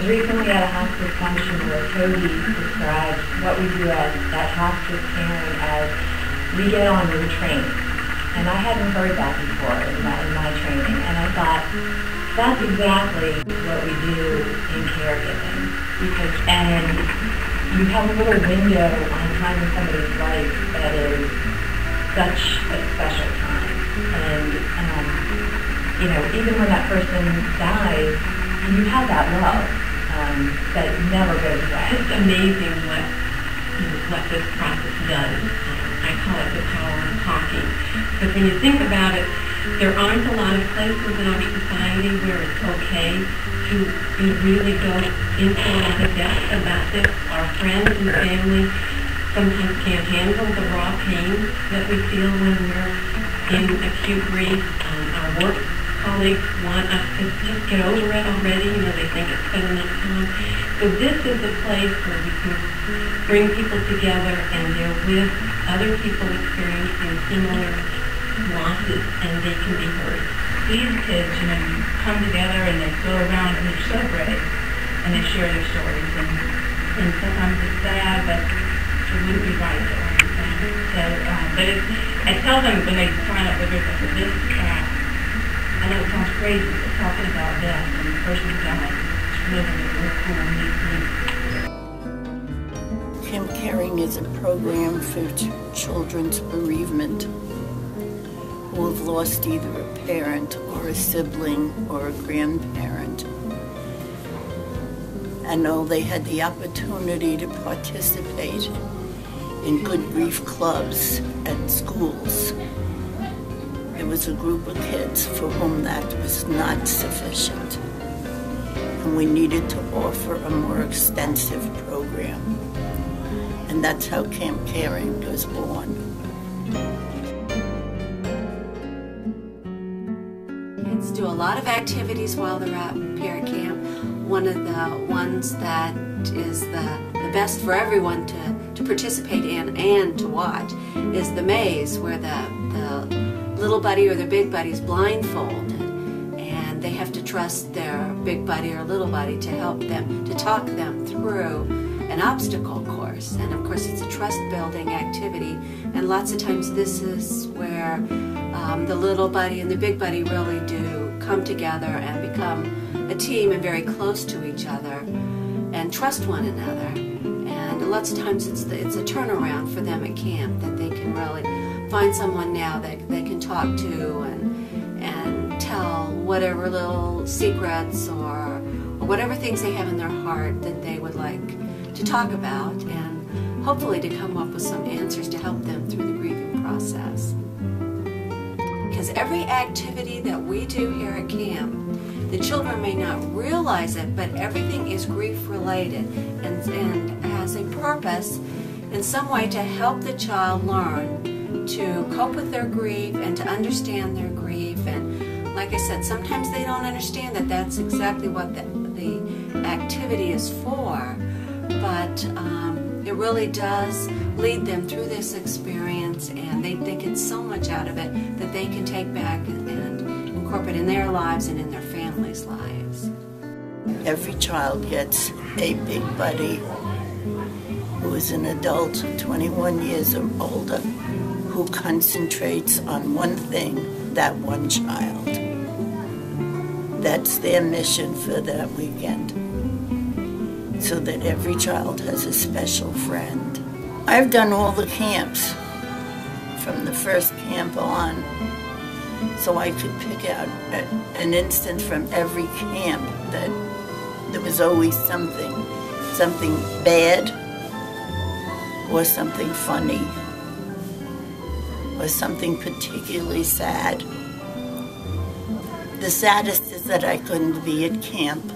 recently at a hospice function where Toby described what we do at hospice caring as we get on with the training. And I hadn't heard that before in my training. And I thought, that's exactly what we do in caregiving. And you have a little window on time in somebody's life that is such a special time. And, you know, even when that person dies, you have that love that never goes away. It's amazing what this process does. I call it the power of talking. Because when you think about it, there aren't a lot of places in our society where it's okay to really go into a lot of depth about this. Our friends and family sometimes can't handle the raw pain that we feel when we're in acute grief. Our work colleagues want us to just get over it already. You know, they think it's been enough time. So this is a place where we can bring people together and they're with other people experiencing similar losses, and they can be heard. These kids, you know, come together and they go around and they celebrate and they share their stories. And sometimes it's sad, but it wouldn't be right to understand. So, but I tell them when they sign up with us, this I know it sounds crazy, but talking about death and the person who died, living it real cool and neat things. Camp Caring is a program for children's bereavement who have lost either a parent or a sibling or a grandparent. And all they had the opportunity to participate in good grief clubs at schools. There was a group of kids for whom that was not sufficient. And we needed to offer a more extensive program. And that's how Camp Caring was born. Kids do a lot of activities while they're out here at camp. One of the ones that is the best for everyone to participate in and to watch is the maze, where the little buddy or the big buddy is blindfolded, and they have to trust their big buddy or little buddy to help them, to talk them through an obstacle course. And of course it's a trust building activity, and lots of times this is where the little buddy and the big buddy really do come together and become a team and very close to each other and trust one another. And lots of times it's a turnaround for them at camp, that they can really find someone now that they can talk to and tell whatever little secrets or whatever things they have in their heart that they would like to talk about, and hopefully to come up with some answers to help them through the grieving process. Because every activity that we do here at camp, the children may not realize it, but everything is grief related and has a purpose in some way to help the child learn to cope with their grief and to understand their grief. And like I said, sometimes they don't understand that that's exactly what the activity is for, but it really does lead them through this experience, and they get so much out of it that they can take back and incorporate in their lives and in their families' lives. Every child gets a big buddy who is an adult, 21 years or older, who concentrates on one thing, that one child. That's their mission for that weekend, so that every child has a special friend. I've done all the camps from the first camp on, so I could pick out an instance from every camp that there was always something bad or something funny or something particularly sad. The saddest is that I couldn't be at camp